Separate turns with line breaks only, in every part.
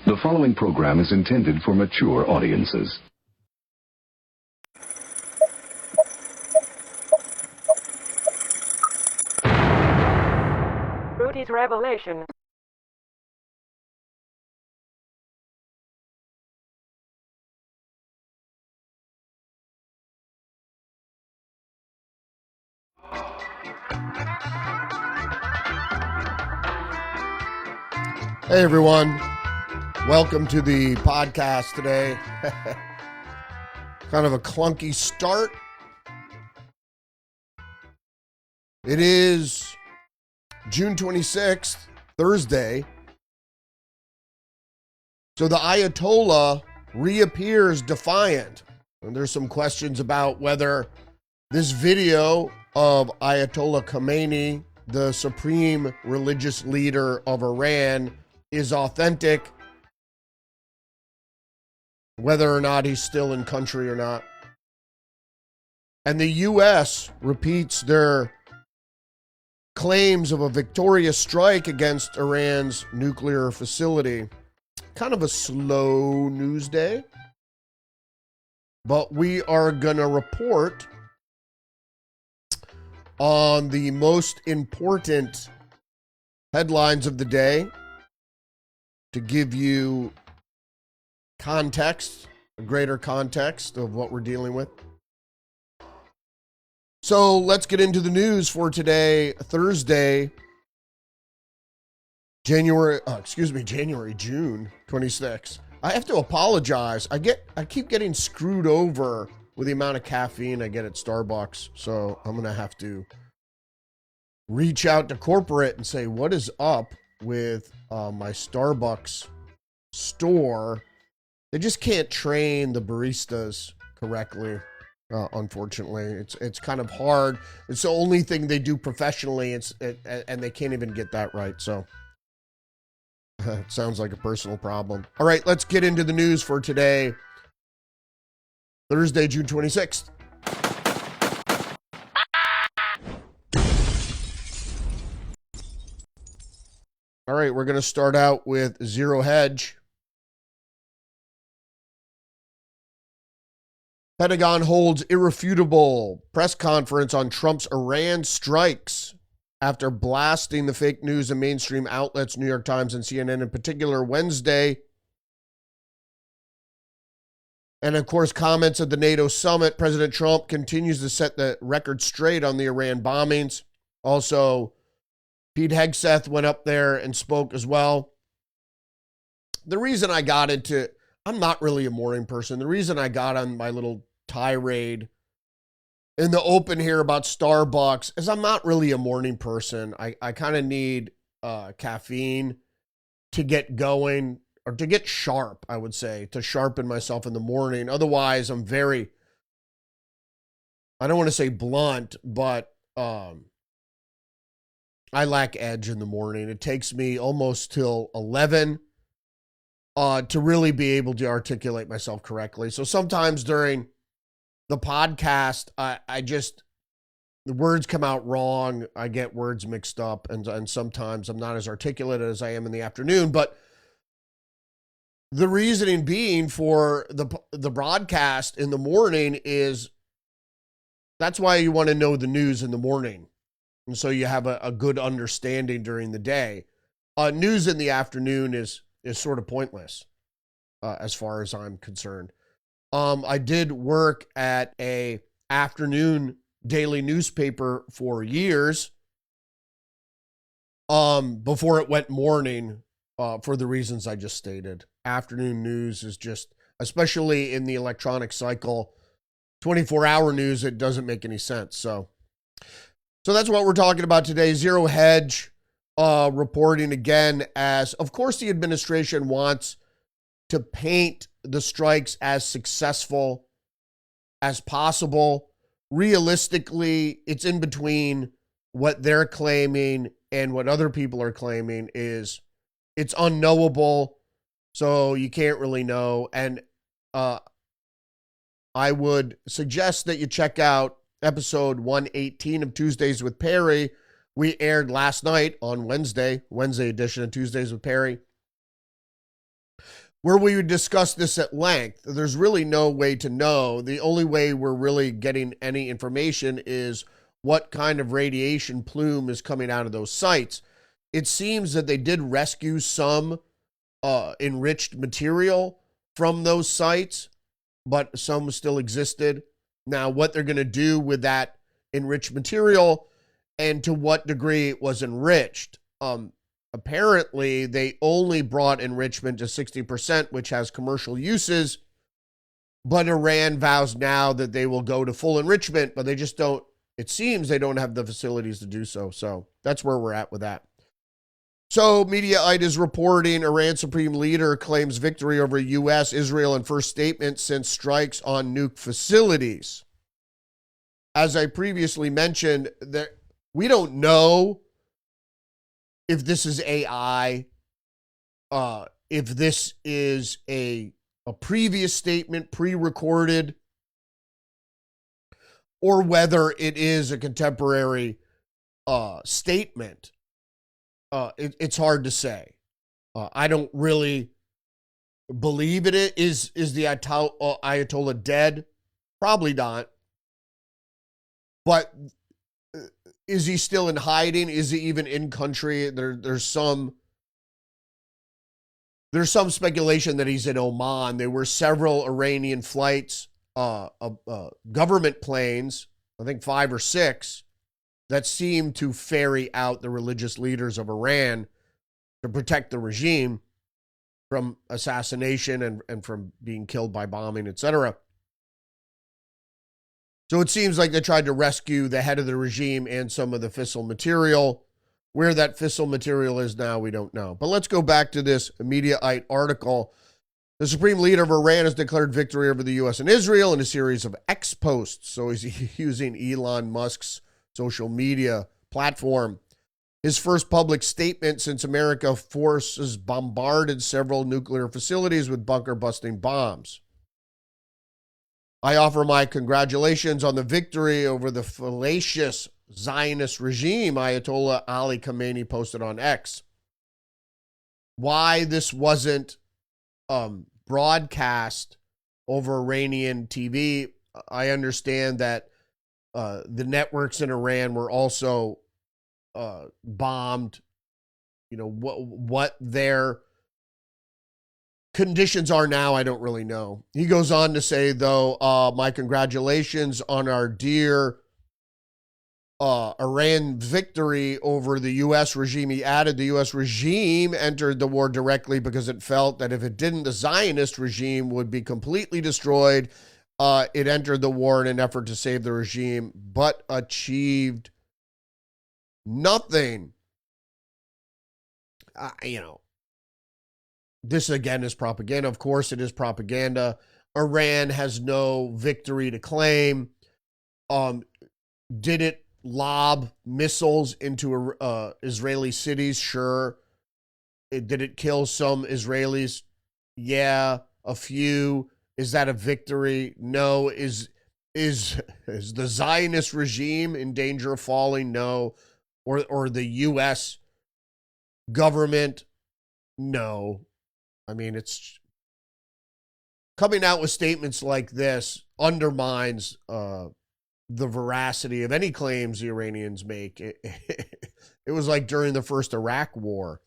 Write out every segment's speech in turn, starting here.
The following program is intended for mature audiences.
Rudy's revelation.
Hey everyone, welcome to the podcast today. Kind of a clunky start. It is June 26th, Thursday. So the Ayatollah reappears defiant. And there's some questions about whether this video of Ayatollah Khameni, the supreme religious leader of Iran, is authentic, whether or not he's still in country or not. And the U.S. repeats their claims of a victorious strike against Iran's nuclear facility. Kind of a slow news day, but we are going to report on the most important headlines of the day to give you context, a greater context of what we're dealing with. So let's get into the news for today, Thursday, June 26th. I have to apologize. I keep getting screwed over with the amount of caffeine I get at Starbucks. So I'm going to have to reach out to corporate and say, what is up with my Starbucks store? They just can't train the baristas correctly. Unfortunately, it's kind of hard. It's the only thing they do professionally. And they can't even get that right. So it sounds like a personal problem. All right, let's get into the news for today, Thursday, June 26th. All right, we're going to start out with Zero Hedge. Pentagon holds irrefutable press conference on Trump's Iran strikes after blasting the fake news in mainstream outlets, New York Times and CNN in particular, Wednesday. And of course, comments at the NATO summit. President Trump continues to set the record straight on the Iran bombings. Also, Pete Hegseth went up there and spoke as well. The reason I got into, I'm not really a morning person. The reason I got on my little tirade in the open here about Starbucks is I'm not really a morning person. I kind of need caffeine to get going, or to get sharp, I would say, to sharpen myself in the morning. Otherwise, I'm very, I don't want to say blunt, but I lack edge in the morning. It takes me almost till 11 to really be able to articulate myself correctly. So sometimes during the podcast, I just, the words come out wrong. I get words mixed up, and sometimes I'm not as articulate as I am in the afternoon. But the reasoning being for the broadcast in the morning is that's why you want to know the news in the morning. And so you have a good understanding during the day. News in the afternoon is sort of pointless as far as I'm concerned. I did work at a afternoon daily newspaper for years before it went morning for the reasons I just stated. Afternoon news is just, especially in the electronic cycle, 24-hour news, it doesn't make any sense. So that's what we're talking about today. Zero Hedge reporting again as, of course, the administration wants to paint the strikes as successful as possible. Realistically, it's in between what they're claiming and what other people are claiming. Is it's unknowable, so you can't really know. And I would suggest that you check out episode 118 of Tuesdays with Perry. We aired last night on Wednesday edition of Tuesdays with Perry. where we would discuss this at length. There's really no way to know. The only way we're really getting any information is what kind of radiation plume is coming out of those sites. It seems that they did rescue some enriched material from those sites, but some still existed. Now, what they're going to do with that enriched material and to what degree it was enriched, apparently, they only brought enrichment to 60%, which has commercial uses. But Iran vows now that they will go to full enrichment, but they just don't, it seems they don't have the facilities to do so. So that's where we're at with that. So Mediaite is reporting Iran Supreme Leader claims victory over U.S., Israel in first statement since strikes on nuke facilities. As I previously mentioned, we don't know if this is AI, if this is a previous statement, pre-recorded, or whether it is a contemporary statement. It's hard to say. I don't really believe it is. Is the Ayatollah dead? Probably not. But is he still in hiding? Is he even in country? There's some speculation that he's in Oman. There were several Iranian flights, government planes, I think 5 or 6, that seem to ferry out the religious leaders of Iran to protect the regime from assassination and from being killed by bombing, etc. So it seems like they tried to rescue the head of the regime and some of the fissile material. Where that fissile material is now, we don't know. But let's go back to this Mediaite article. The Supreme Leader of Iran has declared victory over the U.S. and Israel in a series of X posts. So he's using Elon Musk's social media platform. His first public statement since America forces bombarded several nuclear facilities with bunker-busting bombs. I offer my congratulations on the victory over the fallacious Zionist regime, Ayatollah Ali Khameni posted on X. Why this wasn't broadcast over Iranian TV, I understand that the networks in Iran were also bombed. You know, what their conditions are now, I don't really know. He goes on to say, though, my congratulations on our dear Iran victory over the U.S. regime. He added the U.S. regime entered the war directly because it felt that if it didn't, the Zionist regime would be completely destroyed. It entered the war in an effort to save the regime, but achieved nothing. This again is propaganda. Of course, it is propaganda. Iran has no victory to claim. Did it lob missiles into Israeli cities? Sure. Did it kill some Israelis? Yeah, a few. Is that a victory? No. Is the Zionist regime in danger of falling? No. Or the U.S. government? No. I mean, it's coming out with statements like this undermines the veracity of any claims the Iranians make. It was like during the first Iraq war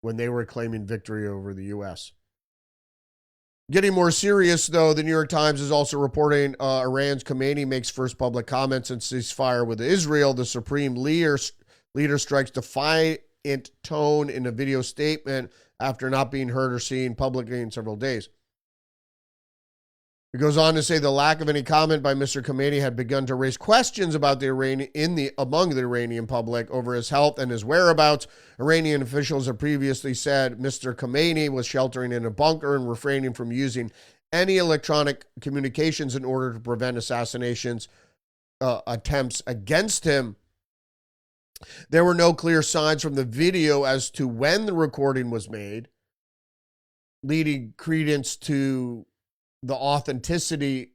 when they were claiming victory over the U.S. Getting more serious, though, the New York Times is also reporting Iran's Khameni makes first public comments and ceasefire with Israel. The supreme leader strikes defiant tone in a video statement after not being heard or seen publicly in several days. It goes on to say the lack of any comment by Mr. Khameni had begun to raise questions about among the Iranian public over his health and his whereabouts. Iranian officials have previously said Mr. Khameni was sheltering in a bunker and refraining from using any electronic communications in order to prevent assassinations attempts against him. There were no clear signs from the video as to when the recording was made, leading credence to the authenticity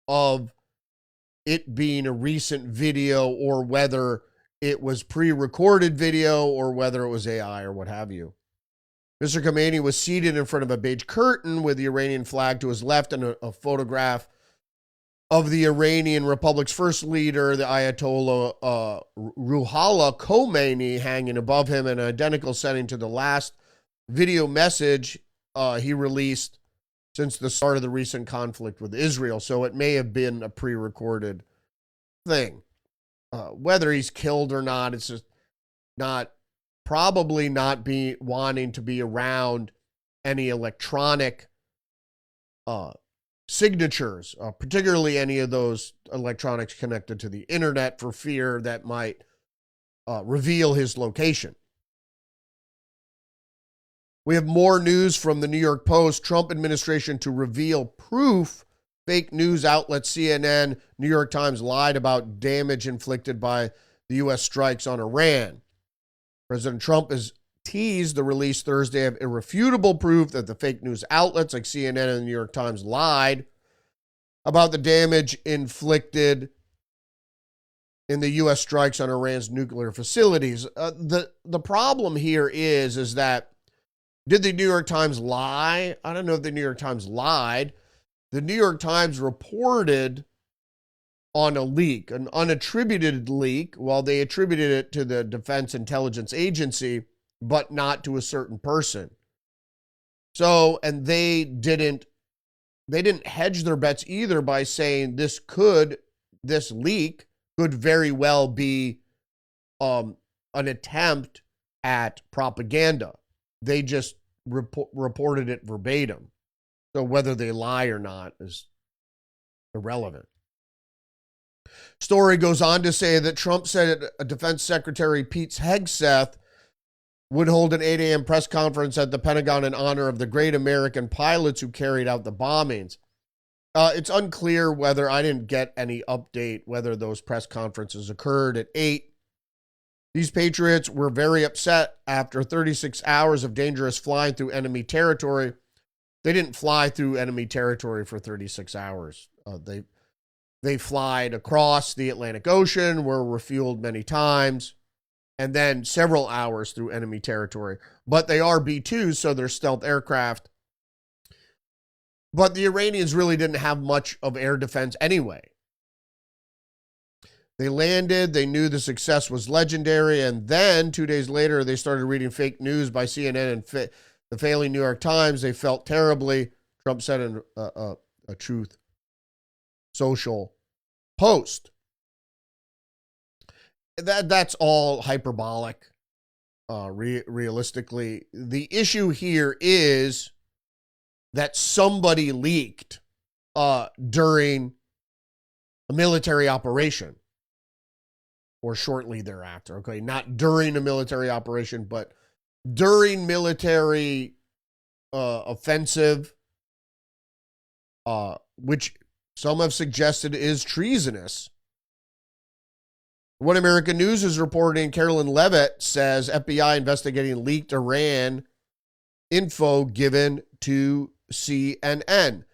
of it being a recent video, or whether it was pre-recorded video, or whether it was AI or what have you. Mr. Khameni was seated in front of a beige curtain with the Iranian flag to his left and a photograph of the Iranian Republic's first leader, the Ayatollah Ruhollah Khomeini, hanging above him in an identical setting to the last video message he released since the start of the recent conflict with Israel. So it may have been a pre-recorded thing. Whether he's killed or not, it's just probably not wanting to be around any electronic signatures, particularly any of those electronics connected to the internet, for fear that might reveal his location. We have more news from the New York Post. Trump administration to reveal proof fake news outlet CNN, New York Times lied about damage inflicted by the U.S. strikes on Iran. President Trump has teased the release Thursday of irrefutable proof that the fake news outlets like CNN and the New York Times lied about the damage inflicted in the U.S. strikes on Iran's nuclear facilities. The problem here is that, did the New York Times lie? I don't know if the New York Times lied. The New York Times reported on a leak, an unattributed leak, while they attributed it to the Defense Intelligence Agency, but not to a certain person. So, and they didn't hedge their bets either by saying this leak could very well be an attempt at propaganda. They just reported it verbatim. So whether they lie or not is irrelevant. Story goes on to say that Trump said Defense Secretary Pete Hegseth would hold an 8 a.m. press conference at the Pentagon in honor of the great American pilots who carried out the bombings. It's unclear whether, I didn't get any update, whether those press conferences occurred at 8. These patriots were very upset after 36 hours of dangerous flying through enemy territory. They didn't fly through enemy territory for 36 hours. They flied across the Atlantic Ocean, were refueled many times, and then several hours through enemy territory. But they are B-2s, so they're stealth aircraft. But the Iranians really didn't have much of air defense anyway. They landed, they knew the success was legendary, and then 2 days later, they started reading fake news by CNN and the failing New York Times. They felt terribly, Trump said in a Truth Social post. That's all hyperbolic, realistically. The issue here is that somebody leaked during a military operation or shortly thereafter. Okay, not during a military operation, but during military offensive, which some have suggested is treasonous. What American News is reporting, Carolyn Levitt says FBI investigating leaked Iran info given to CNN.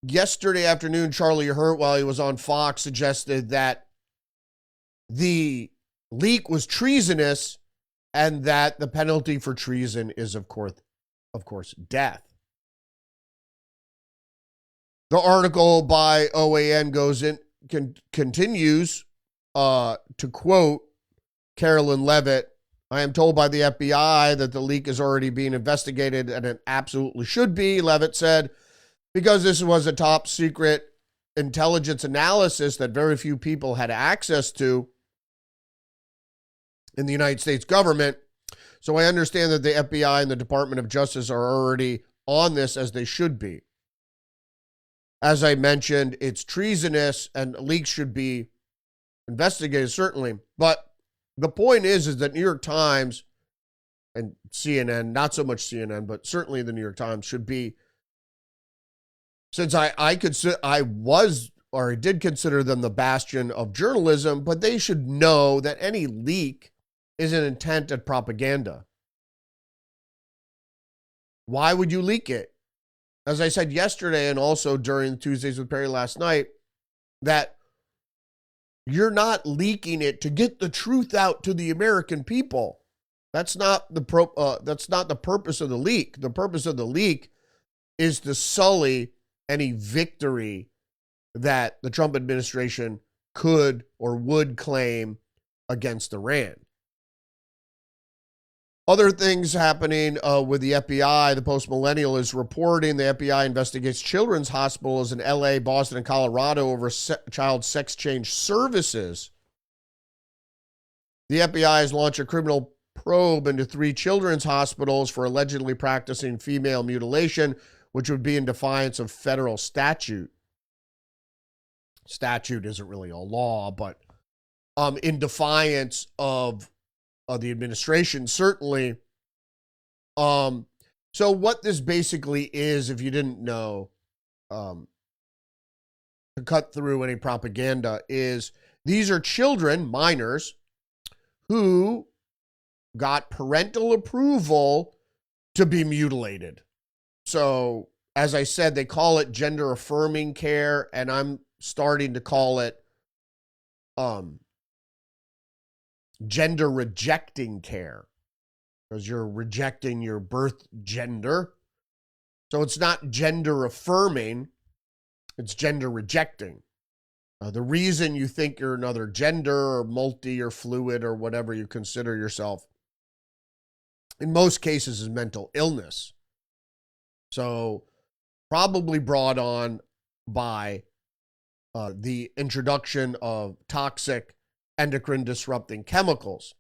Yesterday afternoon, Charlie Hurt, while he was on Fox, suggested that the leak was treasonous and that the penalty for treason is, of course, death. The article by OAN continues to quote Carolyn Levitt. I am told by the FBI that the leak is already being investigated, and it absolutely should be, Levitt said, because this was a top secret intelligence analysis that very few people had access to in the United States government. So I understand that the FBI and the Department of Justice are already on this, as they should be. As I mentioned, it's treasonous and leaks should be investigated, certainly. But the point is that New York Times and CNN, not so much CNN, but certainly the New York Times should be, since I did consider them the bastion of journalism, but they should know that any leak is an intent at propaganda. Why would you leak it? As I said yesterday and also during Tuesdays with Perry last night, that you're not leaking it to get the truth out to the American people. That's not the purpose of the leak. The purpose of the leak is to sully any victory that the Trump administration could or would claim against Iran. Other things happening with the FBI, the Post-Millennial is reporting the FBI investigates children's hospitals in LA, Boston, and Colorado over child sex change services. The FBI has launched a criminal probe into 3 children's hospitals for allegedly practicing female mutilation, which would be in defiance of federal statute. Statute isn't really a law, but in defiance of the administration, certainly. So what this basically is, if you didn't know, to cut through any propaganda, is these are children, minors, who got parental approval to be mutilated. So, as I said, they call it gender affirming care, and I'm starting to call it gender rejecting care, because you're rejecting your birth gender. So it's not gender affirming, it's gender rejecting. The reason you think you're another gender or multi or fluid or whatever you consider yourself, in most cases, is mental illness. So probably brought on by the introduction of toxic endocrine disrupting chemicals.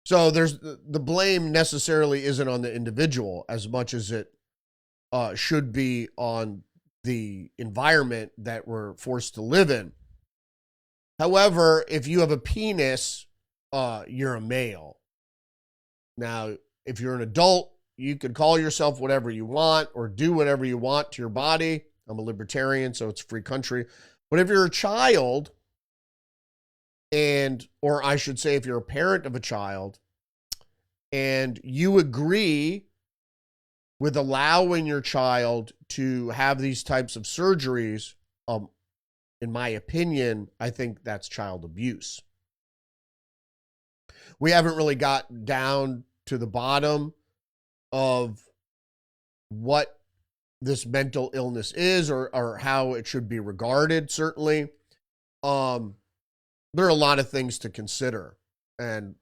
So there's the blame necessarily isn't on the individual as much as it should be on the environment that we're forced to live in. However, if you have a penis, you're a male. Now, if you're an adult, you can call yourself whatever you want or do whatever you want to your body. I'm a libertarian, so it's a free country. But if you're a child, or I should say if you're a parent of a child, and you agree with allowing your child to have these types of surgeries, in my opinion, I think that's child abuse. We haven't really got down to the bottom of what this mental illness is or how it should be regarded, certainly. There are a lot of things to consider, and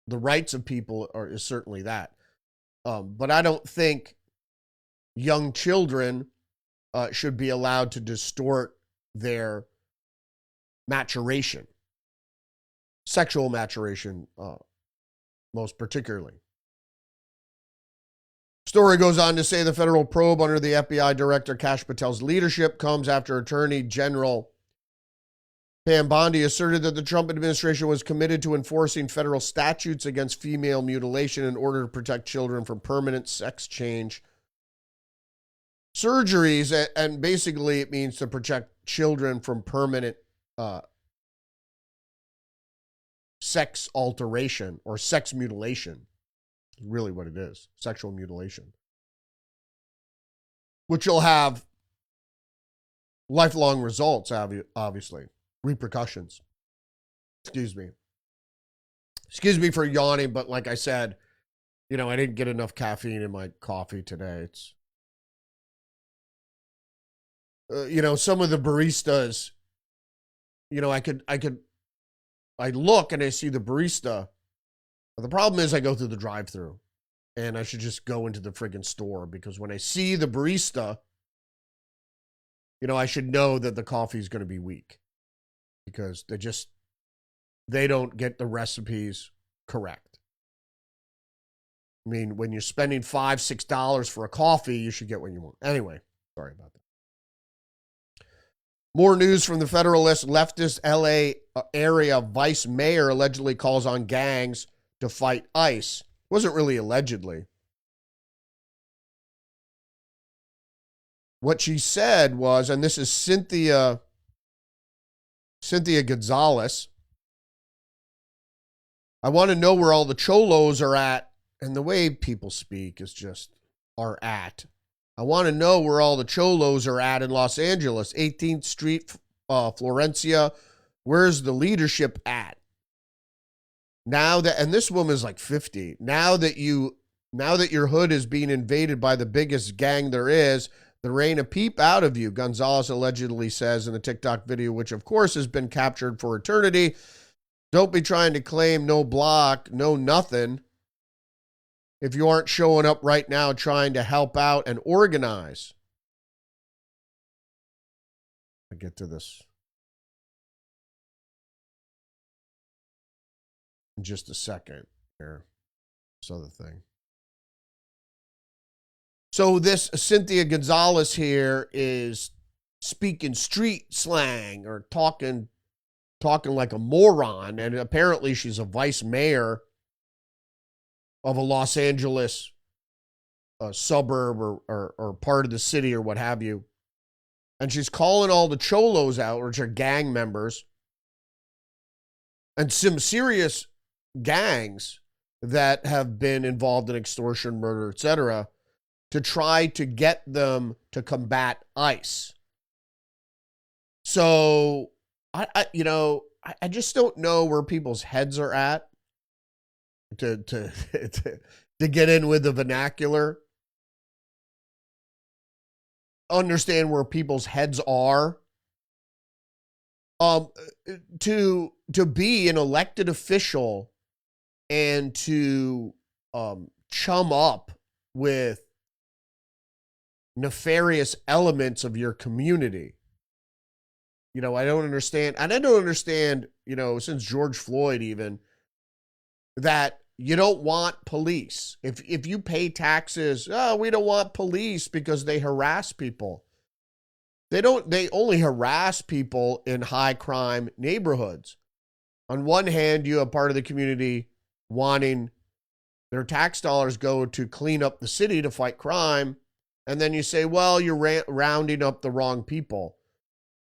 the rights of people is certainly that. But I don't think young children should be allowed to distort their maturation, sexual maturation, most particularly. Story goes on to say the federal probe under the FBI Director Kash Patel's leadership comes after Attorney General Pam Bondi asserted that the Trump administration was committed to enforcing federal statutes against female mutilation in order to protect children from permanent sex change surgeries. And basically it means to protect children from permanent sex alteration or sex mutilation. Really what it is, sexual mutilation, which will have lifelong results, obviously, repercussions. Excuse me for yawning, but like I said, I didn't get enough caffeine in my coffee today. It's, some of the baristas, I look and I see the barista. The problem is I go through the drive-thru, and I should just go into the friggin' store, because when I see the barista, I should know that the coffee is going to be weak, because they don't get the recipes correct. I mean, when you're spending $5, $6 for a coffee, you should get what you want. Anyway, sorry about that. More news from the Federalist. Leftist LA area vice mayor allegedly calls on gangs to fight ICE. Wasn't really allegedly. What she said was, and this is Cynthia Gonzalez, I want to know where all the cholos are at. And the way people speak is just are at. I want to know where all the cholos are at in Los Angeles. 18th Street, Florencia. Where's the leadership at? Now that, and this woman's like 50, now that your hood is being invaded by the biggest gang there is, there ain't a peep out of you, Gonzalez allegedly says in the TikTok video, which of course has been captured for eternity. Don't be trying to claim no block, no nothing, if you aren't showing up right now trying to help out and organize. I get to this in just a second here. This other thing. So this Cynthia Gonzalez here is speaking street slang or talking like a moron, and apparently she's a vice mayor of a Los Angeles suburb or part of the city or what have you. And she's calling all the cholos out, which are gang members, and some serious gangs that have been involved in extortion, murder, etc., to try to get them to combat ICE. So, I just don't know where people's heads are at to get in with the vernacular. Understand where people's heads are. To be an elected official and to chum up with nefarious elements of your community. I don't understand. And I don't understand, since George Floyd even, that you don't want police. If you pay taxes, we don't want police because they harass people. They only harass people in high crime neighborhoods. On one hand, you have part of the community wanting their tax dollars go to clean up the city to fight crime. And then you say, well, you're rounding up the wrong people.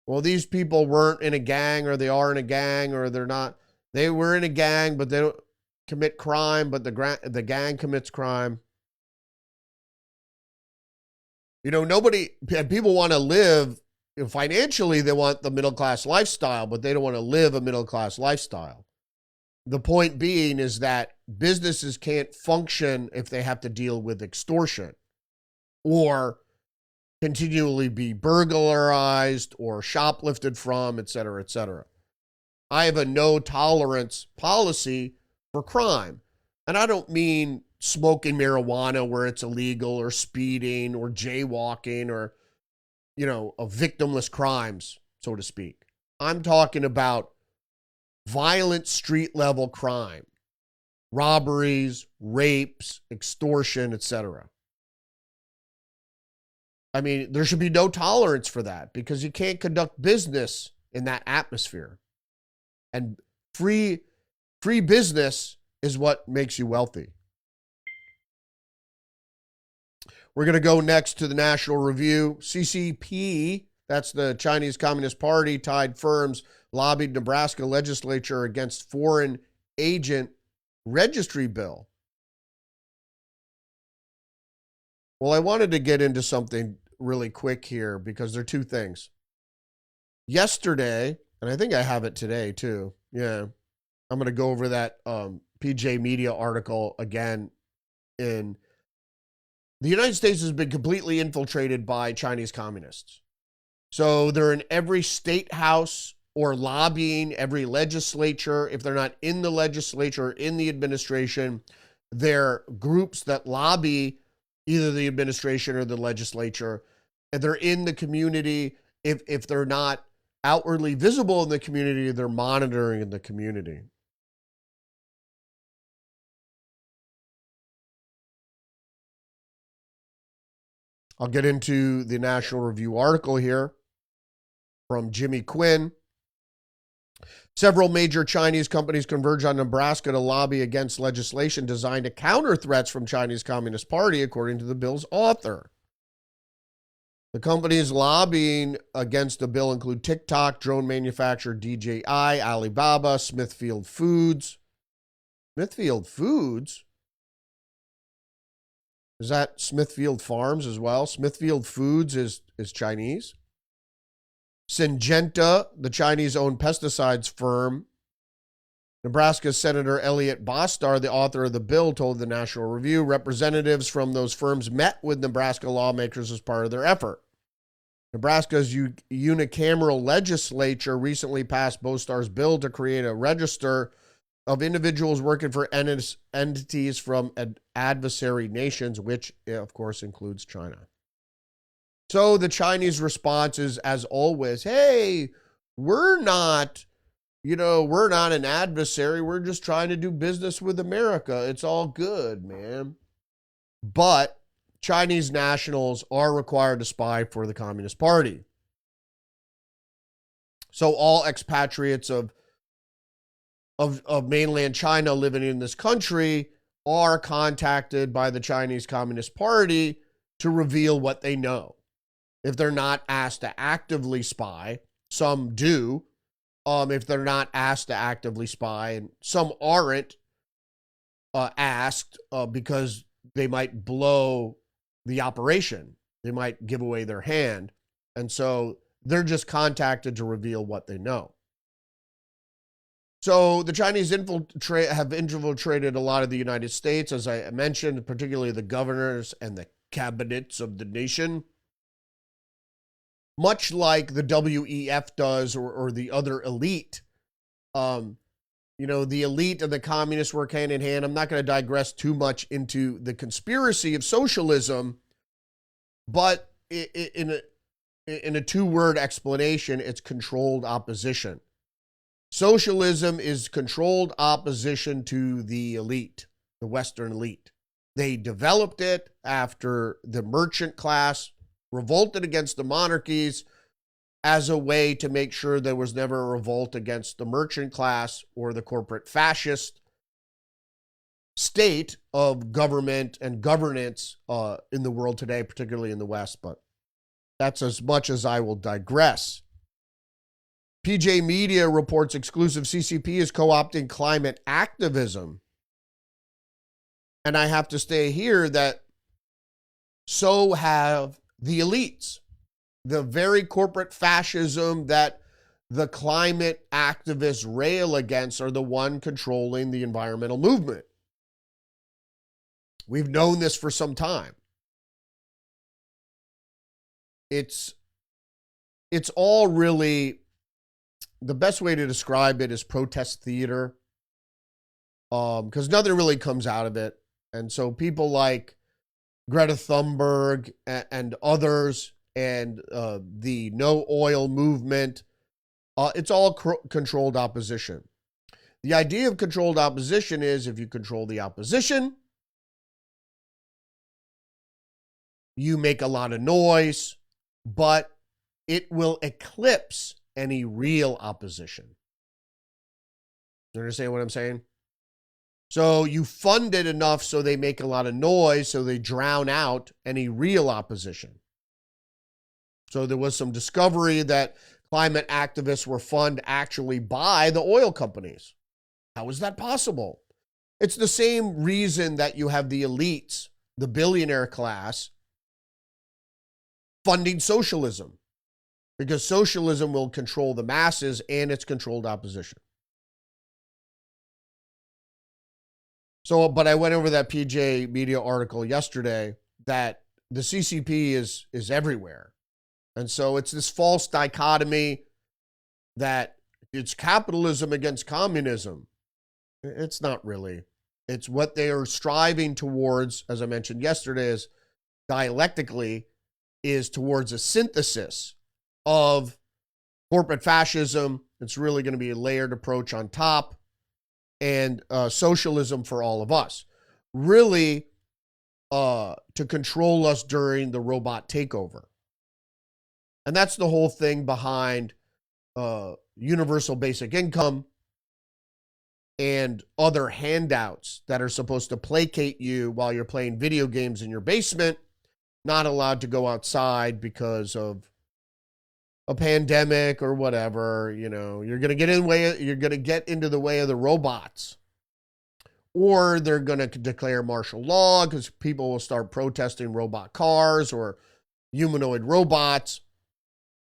Well, these people weren't in a gang, or they are in a gang, or they're not. They were in a gang, but they don't commit crime, but the gang commits crime. People want to live, financially, they want the middle-class lifestyle, but they don't want to live a middle-class lifestyle. The point being is that businesses can't function if they have to deal with extortion or continually be burglarized or shoplifted from, et cetera, et cetera. I have a no tolerance policy for crime. And I don't mean smoking marijuana where it's illegal, or speeding or jaywalking, or, victimless crimes, so to speak. I'm talking about violent street level crime, robberies, rapes, extortion, etc. I mean, there should be no tolerance for that, because you can't conduct business in that atmosphere. And free business is what makes you wealthy. We're going to go next to the National Review. CCP, that's the Chinese Communist Party, tied firms lobbied Nebraska legislature against foreign agent registry bill. Well, I wanted to get into something really quick here, because there are two things. Yesterday, and I think I have it today too. Yeah. I'm going to go over that PJ Media article again. In the United States has been completely infiltrated by Chinese communists. So they're in every state house or lobbying every legislature. If they're not in the legislature or in the administration, they're groups that lobby either the administration or the legislature, and they're in the community. If they're not outwardly visible in the community, they're monitoring in the community. I'll get into the National Review article here from Jimmy Quinn. Several major Chinese companies converge on Nebraska to lobby against legislation designed to counter threats from Chinese Communist Party, according to the bill's author. The companies lobbying against the bill include TikTok, drone manufacturer DJI, Alibaba, Smithfield Foods. Smithfield Foods? Is that Smithfield Farms as well? Smithfield Foods is Chinese. Syngenta, the Chinese-owned pesticides firm. Nebraska Senator Elliot Bostar, the author of the bill, told the National Review representatives from those firms met with Nebraska lawmakers as part of their effort. Nebraska's unicameral legislature recently passed Bostar's bill to create a register of individuals working for entities from adversary nations, which, of course, includes China. So the Chinese response is, as always, hey, we're not an adversary. We're just trying to do business with America. It's all good, man. But Chinese nationals are required to spy for the Communist Party. So all expatriates of mainland China living in this country are contacted by the Chinese Communist Party to reveal what they know. If they're not asked to actively spy, some do. If they're not asked to actively spy, and some aren't asked because they might blow the operation. They might give away their hand. And so they're just contacted to reveal what they know. So the Chinese have infiltrated a lot of the United States, as I mentioned, particularly the governors and the cabinets of the nation. Much like the WEF does or the other elite. The elite and the communists work hand in hand. I'm not going to digress too much into the conspiracy of socialism, but in a two-word explanation, it's controlled opposition. Socialism is controlled opposition to the elite, the Western elite. They developed it after the merchant class revolted against the monarchies as a way to make sure there was never a revolt against the merchant class or the corporate fascist state of government and governance in the world today, particularly in the West. But that's as much as I will digress. PJ Media reports exclusive CCP is co-opting climate activism. And I have to stay here that so have the elites, the very corporate fascism that the climate activists rail against are the one controlling the environmental movement. We've known this for some time. It's all really, the best way to describe it is protest theater, because nothing really comes out of it. And so people like Greta Thunberg and others and the no oil movement, it's all controlled opposition. The idea of controlled opposition is if you control the opposition, you make a lot of noise, but it will eclipse any real opposition. You understand what I'm saying? So you fund it enough so they make a lot of noise, so they drown out any real opposition. So there was some discovery that climate activists were funded actually by the oil companies. How is that possible? It's the same reason that you have the elites, the billionaire class, funding socialism. Because socialism will control the masses and its controlled opposition. So, but I went over that PJ Media article yesterday that the CCP is everywhere. And so it's this false dichotomy that it's capitalism against communism. It's not really. It's what they are striving towards, as I mentioned yesterday, is dialectically, is towards a synthesis of corporate fascism. It's really going to be a layered approach on top, and socialism for all of us. Really to control us during the robot takeover. And that's the whole thing behind universal basic income and other handouts that are supposed to placate you while you're playing video games in your basement, not allowed to go outside because of a pandemic or whatever. You know, you're going to get into the way of the robots, or they're going to declare martial law because people will start protesting robot cars or humanoid robots,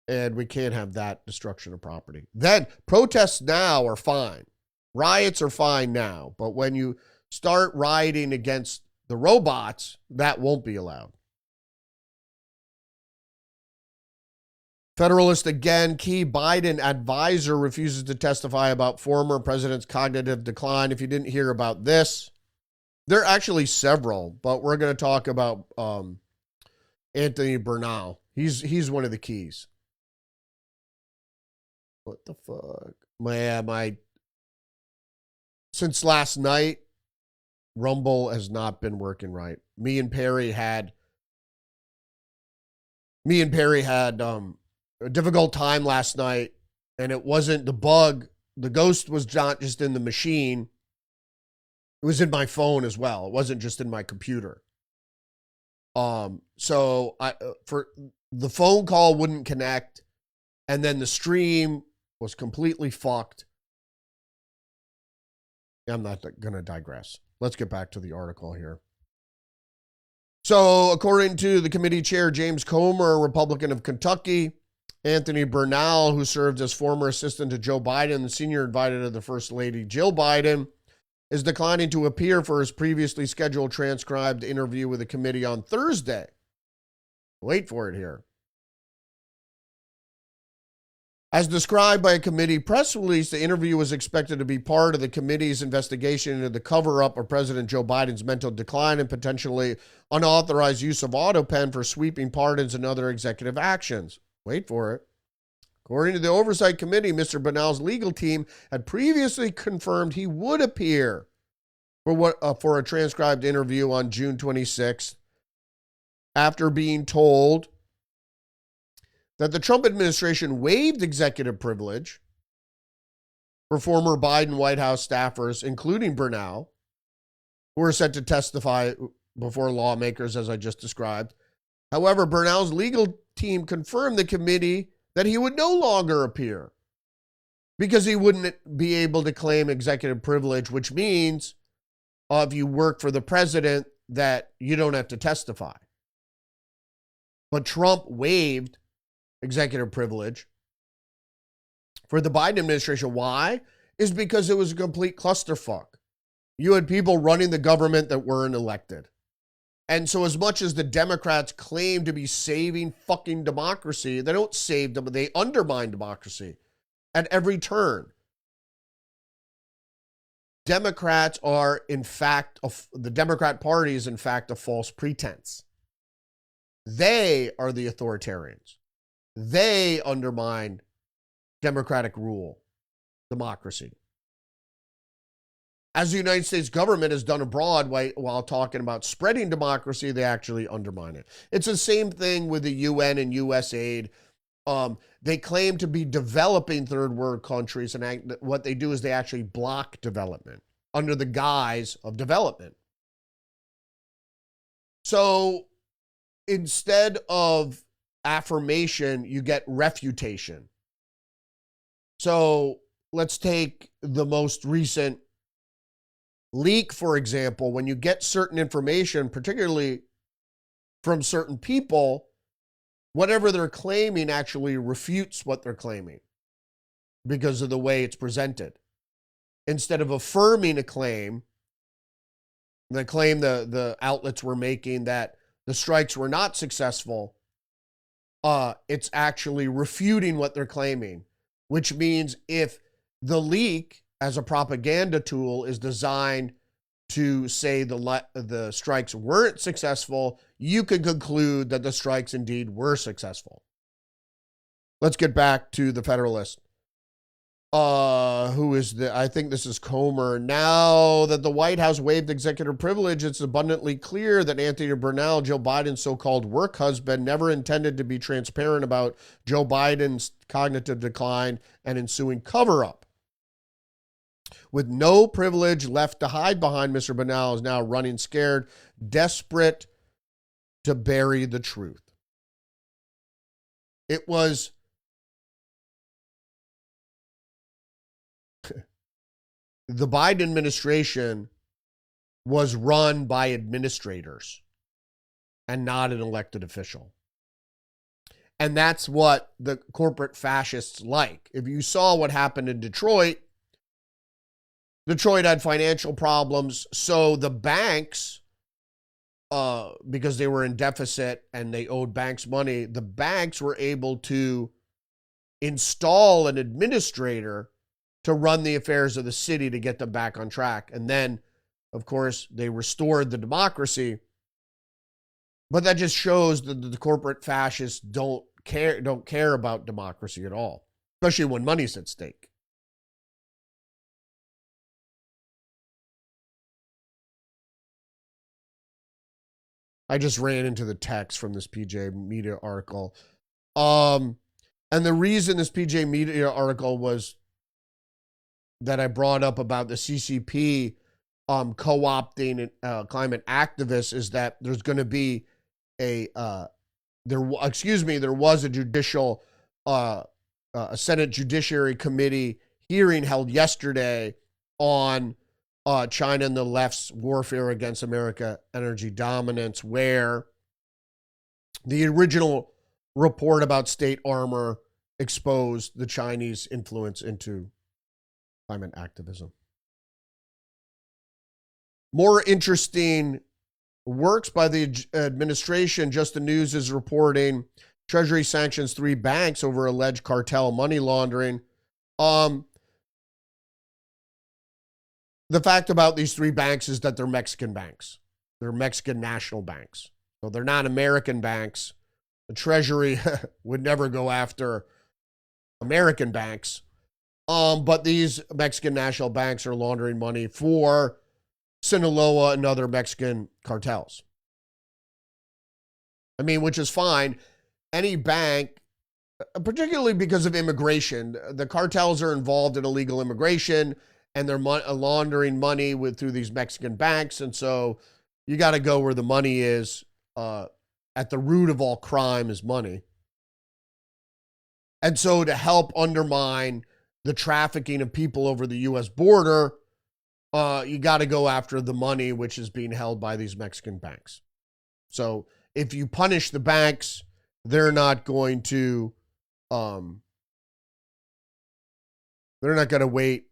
and we can't have that destruction of property. Then protests now are fine. Riots are fine now, but when you start rioting against the robots, that won't be allowed. Federalist again, key Biden advisor refuses to testify about former president's cognitive decline. If you didn't hear about this, there are actually several, but we're going to talk about Anthony Bernal. He's one of the keys. What the fuck? Since last night, Rumble has not been working right. Me and Perry had a difficult time last night, and it wasn't the bug. The ghost was not just in the machine. It was in my phone as well. It wasn't just in my computer. So for the phone call wouldn't connect, and then the stream was completely fucked. I'm not going to digress. Let's get back to the article here. So, according to the committee chair, James Comer, a Republican of Kentucky, Anthony Bernal, who served as former assistant to Joe Biden, the senior advisor to the First Lady Jill Biden, is declining to appear for his previously scheduled transcribed interview with the committee on Thursday. Wait for it here. As described by a committee press release, the interview was expected to be part of the committee's investigation into the cover-up of President Joe Biden's mental decline and potentially unauthorized use of AutoPen for sweeping pardons and other executive actions. Wait for it. According to the Oversight Committee, Mr. Bernal's legal team had previously confirmed he would appear for a transcribed interview on June 26th after being told that the Trump administration waived executive privilege for former Biden White House staffers, including Bernal, who are set to testify before lawmakers, as I just described. However, Bernal's legal team confirmed the committee that he would no longer appear because he wouldn't be able to claim executive privilege, which means if you work for the president that you don't have to testify. But Trump waived executive privilege for the Biden administration. Why? Is because it was a complete clusterfuck. You had people running the government that weren't elected. And so as much as the Democrats claim to be saving fucking democracy, they don't save them, they undermine democracy at every turn. Democrats are, in fact, the Democrat Party is, in fact, a false pretense. They are the authoritarians. They undermine democratic rule, democracy. As the United States government has done abroad while talking about spreading democracy, they actually undermine it. It's the same thing with the UN and US aid. They claim to be developing third world countries, and what they do is they actually block development under the guise of development. So instead of affirmation, you get refutation. So let's take the most recent leak, for example. When you get certain information, particularly from certain people, whatever they're claiming actually refutes what they're claiming because of the way it's presented. Instead of affirming a claim, the outlets were making that the strikes were not successful, it's actually refuting what they're claiming, which means if the leak as a propaganda tool is designed to say the strikes weren't successful, you can conclude that the strikes indeed were successful. Let's get back to the Federalist. I think this is Comer. Now that the White House waived executive privilege, it's abundantly clear that Anthony Bernal, Joe Biden's so-called work husband, never intended to be transparent about Joe Biden's cognitive decline and ensuing cover-up. With no privilege left to hide behind, Mr. Bernal is now running scared, desperate to bury the truth. It was the Biden administration was run by administrators and not an elected official. And that's what the corporate fascists like. If you saw what happened in Detroit, Detroit had financial problems, so the banks, because they were in deficit and they owed banks money, the banks were able to install an administrator to run the affairs of the city to get them back on track. And then, of course, they restored the democracy. But that just shows that the corporate fascists don't care about democracy at all, especially when money's at stake. I just ran into the text from this PJ Media article. And the reason this PJ Media article was that I brought up about the CCP co-opting climate activists is that there's going to be there was a judicial a Senate Judiciary Committee hearing held yesterday on China and the left's warfare against America energy dominance, where the original report about state armor exposed the Chinese influence into climate activism. More interesting works by the administration. Just the News is reporting Treasury sanctions 3 banks over alleged cartel money laundering. The fact about these 3 banks is that they're Mexican banks. They're Mexican national banks. So they're not American banks. The Treasury would never go after American banks. But these Mexican national banks are laundering money for Sinaloa and other Mexican cartels. I mean, which is fine. Any bank, particularly because of immigration, the cartels are involved in illegal immigration and they're laundering money through these Mexican banks. And so you got to go where the money is. At the root of all crime is money. And so to help undermine the trafficking of people over the U.S. border, you got to go after the money which is being held by these Mexican banks. So if you punish the banks, they're not going to wait.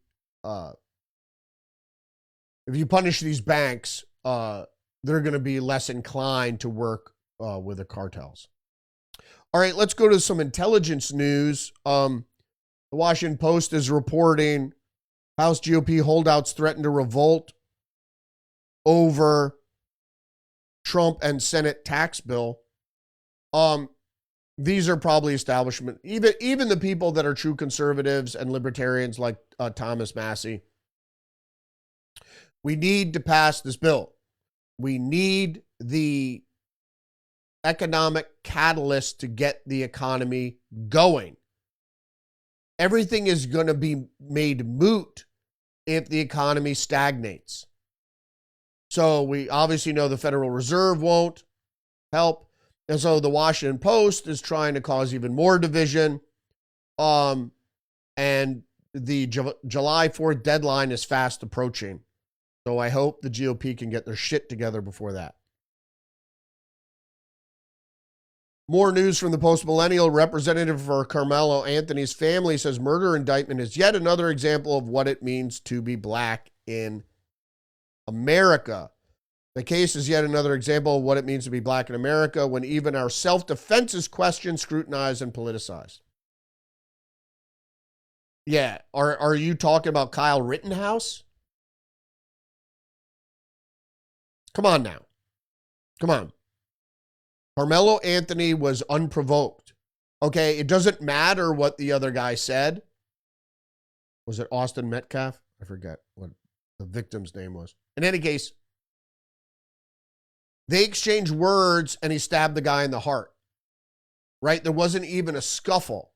If you punish these banks, they're going to be less inclined to work with the cartels. All right, let's go to some intelligence news. The Washington Post is reporting House GOP holdouts threaten to revolt over Trump and Senate tax bill. These are probably establishment, even the people that are true conservatives and libertarians like Thomas Massey. We need to pass this bill. We need the economic catalyst to get the economy going. Everything is going to be made moot if the economy stagnates. So we obviously know the Federal Reserve won't help. And so the Washington Post is trying to cause even more division. And the July 4th deadline is fast approaching. So I hope the GOP can get their shit together before that. More news from the Post-Millennial. Representative for Carmelo Anthony's family says murder indictment is yet another example of what it means to be black in America. The case is yet another example of what it means to be black in America when even our self-defense is questioned, scrutinized, and politicized. Yeah, are you talking about Kyle Rittenhouse? Come on now. Come on. Carmelo Anthony was unprovoked. Okay, it doesn't matter what the other guy said. Was it Austin Metcalf? I forget what the victim's name was. In any case, they exchanged words and he stabbed the guy in the heart. Right? There wasn't even a scuffle.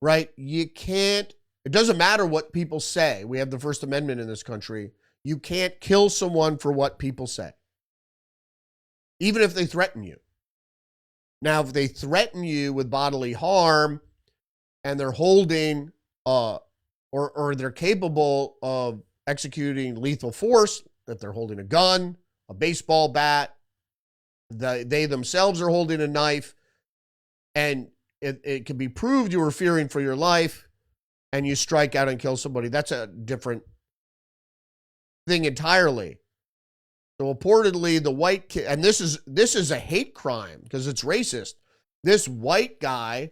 Right? You can't, it doesn't matter what people say. We have the First Amendment in this country. You can't kill someone for what people say, even if they threaten you. Now, if they threaten you with bodily harm and they're holding or they're capable of executing lethal force, that they're holding a gun, a baseball bat, they themselves are holding a knife, and it can be proved you were fearing for your life, and you strike out and kill somebody, that's a different thing entirely. So reportedly, the white kid, and this is a hate crime because it's racist. This white guy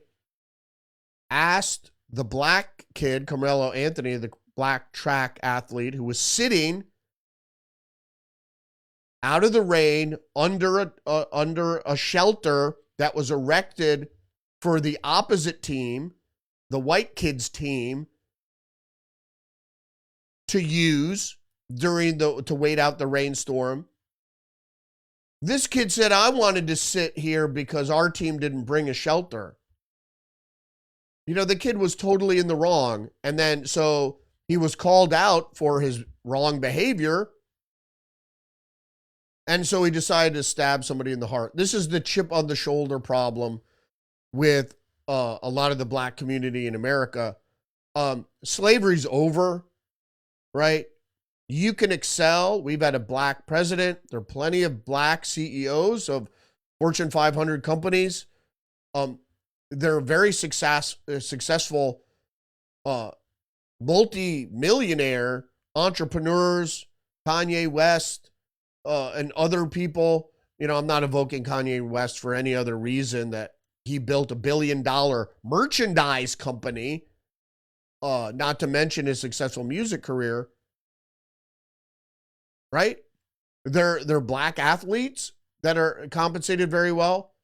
asked the black kid, Carmelo Anthony, the black track athlete who was sitting out of the rain under a shelter that was erected for the opposite team, the white kids team, to use to wait out the rainstorm. This kid said, I wanted to sit here because our team didn't bring a shelter. You know, the kid was totally in the wrong. And then, so he was called out for his wrong behavior. And so he decided to stab somebody in the heart. This is the chip on the shoulder problem with a lot of the black community in America. Slavery's over, right? You can excel. We've had a black president. There are plenty of black CEOs of Fortune 500 companies. They're very successful multi-millionaire entrepreneurs, Kanye West, and other people. You know, I'm not evoking Kanye West for any other reason that he built $1 billion merchandise company, not to mention his successful music career. Right? They're black athletes that are compensated very well.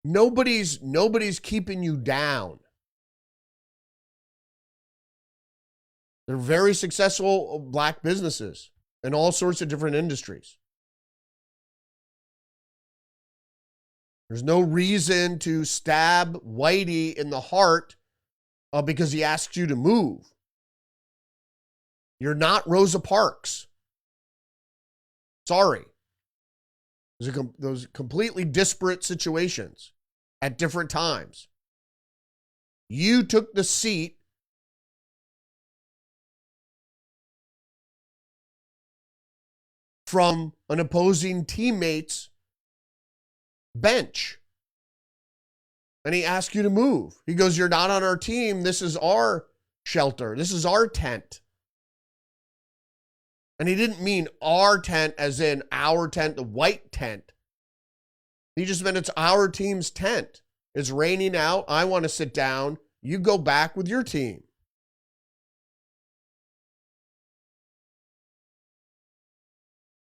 Nobody's keeping you down. They're very successful black businesses in all sorts of different industries. There's no reason to stab Whitey in the heart because he asked you to move. You're not Rosa Parks. Sorry. Those completely disparate situations at different times. You took the seat from an opposing teammate's bench. And he asked you to move. He goes, you're not on our team. This is our shelter. This is our tent. And he didn't mean our tent as in our tent, the white tent. He just meant it's our team's tent. It's raining out. I want to sit down. You go back with your team.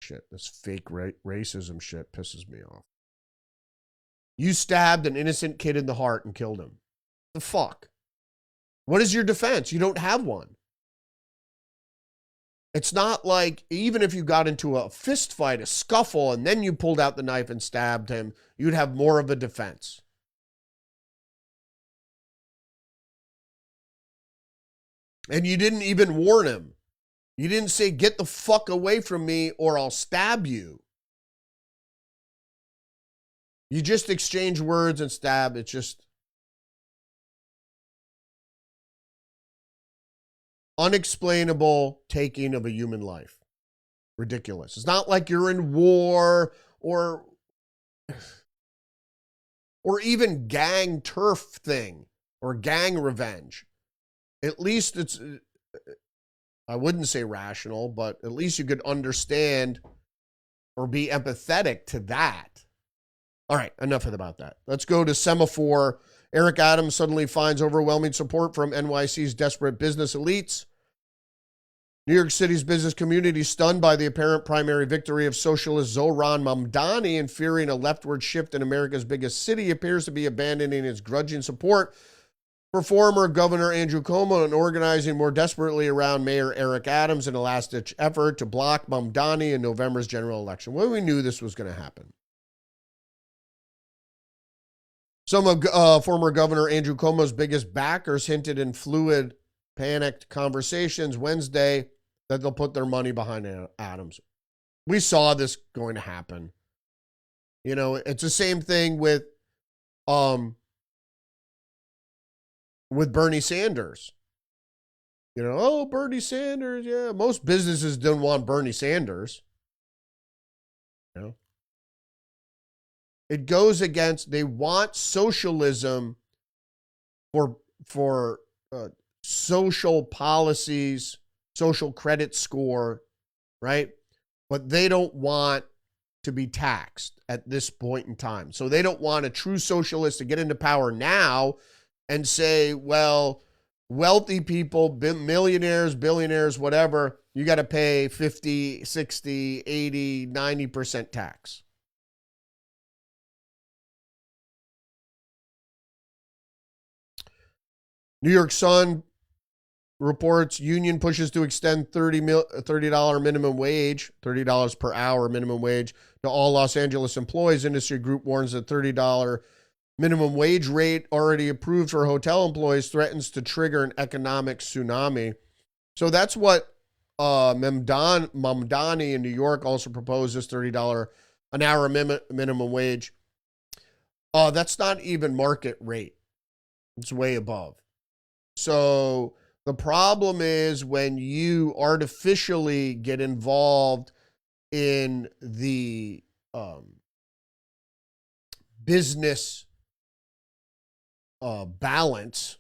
Shit, this fake racism shit pisses me off. You stabbed an innocent kid in the heart and killed him. The fuck? What is your defense? You don't have one. It's not like, even if you got into a fist fight, a scuffle, and then you pulled out the knife and stabbed him, you'd have more of a defense. And you didn't even warn him. You didn't say, get the fuck away from me or I'll stab you. You just exchange words and stab. It's just unexplainable taking of a human life. Ridiculous. It's not like you're in war or even gang turf thing or gang revenge. At least it's, I wouldn't say rational, but at least you could understand or be empathetic to that. All right, enough about that. Let's go to Semaphore. Eric Adams suddenly finds overwhelming support from NYC's desperate business elites. New York City's business community, stunned by the apparent primary victory of socialist Zohran Mamdani and fearing a leftward shift in America's biggest city, appears to be abandoning its grudging support for former Governor Andrew Cuomo and organizing more desperately around Mayor Eric Adams in a last-ditch effort to block Mamdani in November's general election. Well, we knew this was going to happen. Some of former Governor Andrew Cuomo's biggest backers hinted in fluid, panicked conversations Wednesday that they'll put their money behind Adams. We saw this going to happen. You know, it's the same thing with Bernie Sanders. You know, oh, Bernie Sanders, yeah. Most businesses don't want Bernie Sanders. You know? It goes against, they want socialism for social policies, social credit score, right? But they don't want to be taxed at this point in time. So they don't want a true socialist to get into power now and say, well, wealthy people, millionaires, billionaires, whatever, you got to pay 50, 60, 80, 90% tax. New York Sun reports union pushes to extend $30 minimum wage, $30 per hour minimum wage to all Los Angeles employees. Industry group warns that $30 minimum wage rate already approved for hotel employees threatens to trigger an economic tsunami. So that's what Mamdani in New York also proposes, $30 an hour minimum wage. That's not even market rate. It's way above. So the problem is when you artificially get involved in the business balance,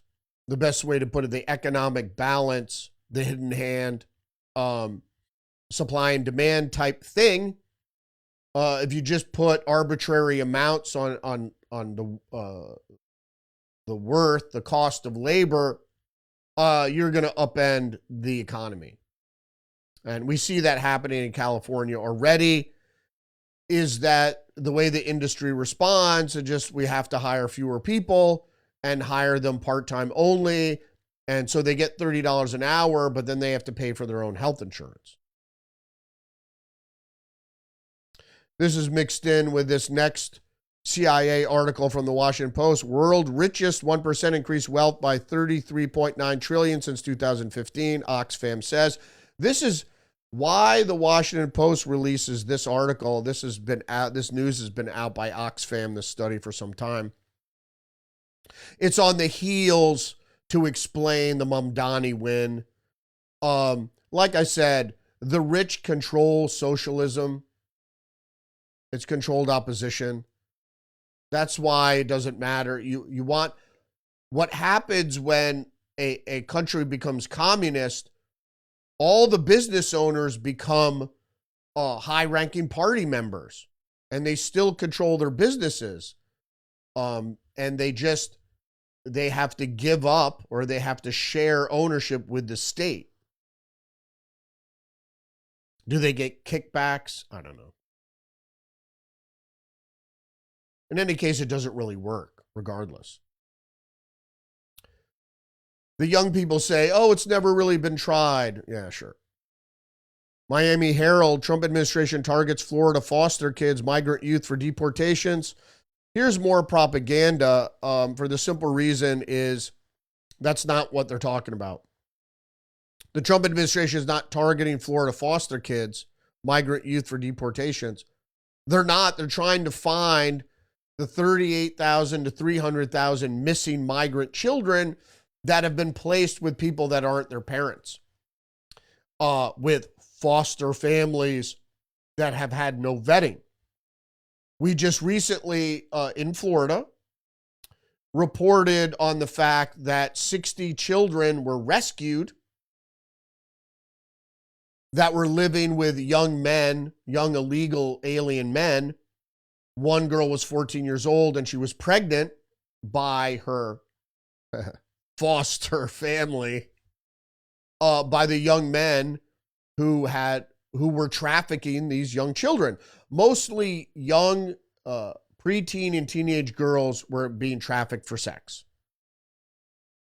the best way to put it, the economic balance, the hidden hand, supply and demand type thing. If you just put arbitrary amounts on the worth, the cost of labor, you're going to upend the economy. And we see that happening in California already. Is that the way the industry responds? We have to hire fewer people and hire them part-time only. And so they get $30 an hour, but then they have to pay for their own health insurance. This is mixed in with this next CIA article from the Washington Post. World richest 1% increased wealth by 33.9 trillion since 2015, Oxfam says. This is why the Washington Post releases this article. This news has been out by Oxfam, this study, for some time. It's on the heels to explain the Mamdani win. Like I said, the rich control socialism. It's controlled opposition. That's why it doesn't matter. You want what happens when a country becomes communist, all the business owners become high-ranking party members, and they still control their businesses. And they have to give up, or they have to share ownership with the state. Do they get kickbacks? I don't know. In any case, it doesn't really work, regardless. The young people say, oh, it's never really been tried. Yeah, sure. Miami Herald, Trump administration targets Florida foster kids, migrant youth for deportations. Here's more propaganda for the simple reason is that's not what they're talking about. The Trump administration is not targeting Florida foster kids, migrant youth for deportations. They're not. They're trying to find the 38,000 to 300,000 missing migrant children that have been placed with people that aren't their parents, with foster families that have had no vetting. We just recently, in Florida, reported on the fact that 60 children were rescued that were living with young men, young illegal alien men. One girl was 14 years old and she was pregnant by her foster family, by the young men who were trafficking these young children. Mostly young preteen and teenage girls were being trafficked for sex,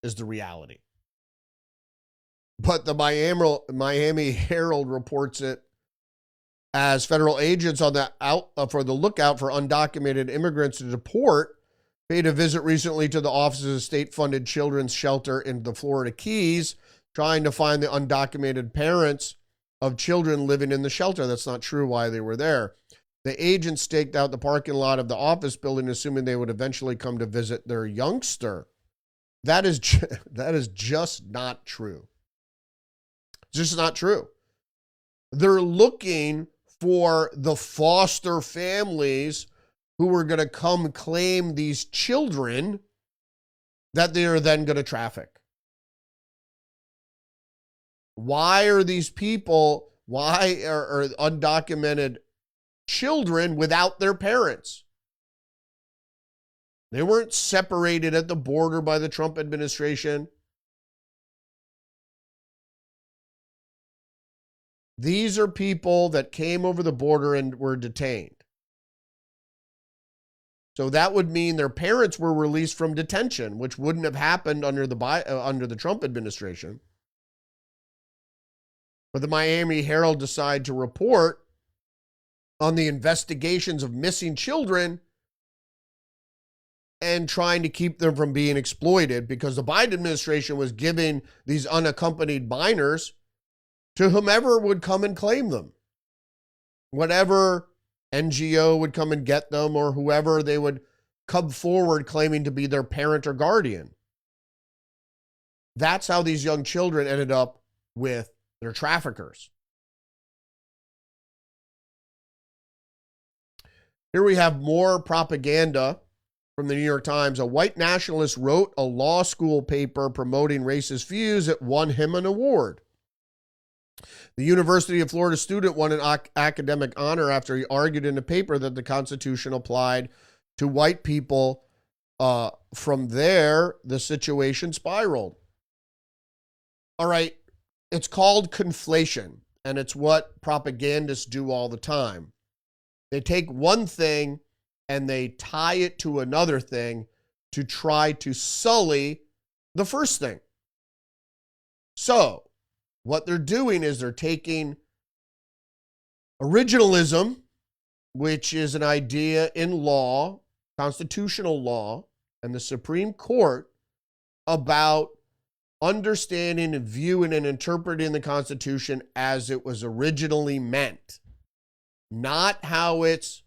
is the reality. But the Miami Herald reports it as federal agents on the for the lookout for undocumented immigrants to deport paid a visit recently to the offices of state-funded children's shelter in the Florida Keys, trying to find the undocumented parents of children living in the shelter. That's not true why they were there. The agents staked out the parking lot of the office building, assuming they would eventually come to visit their youngster. That is just not true. Just not true. They're looking for the foster families who are going to come claim these children that they are then going to traffic? Why are these people, why are undocumented children without their parents? They weren't separated at the border by the Trump administration. These are people that came over the border and were detained. So that would mean their parents were released from detention, which wouldn't have happened under the Trump administration. But the Miami Herald decided to report on the investigations of missing children and trying to keep them from being exploited, because the Biden administration was giving these unaccompanied minors to whomever would come and claim them. Whatever NGO would come and get them, or whoever they would come forward claiming to be their parent or guardian. That's how these young children ended up with their traffickers. Here we have more propaganda from the New York Times. A white nationalist wrote a law school paper promoting racist views that won him an award. The University of Florida student won an academic honor after he argued in a paper that the Constitution applied to white people. From there, the situation spiraled. All right, it's called conflation, and it's what propagandists do all the time. They take one thing and they tie it to another thing to try to sully the first thing. So, what they're doing is they're taking originalism, which is an idea in law, constitutional law, and the Supreme Court about understanding and viewing and interpreting the Constitution as it was originally meant, not how it's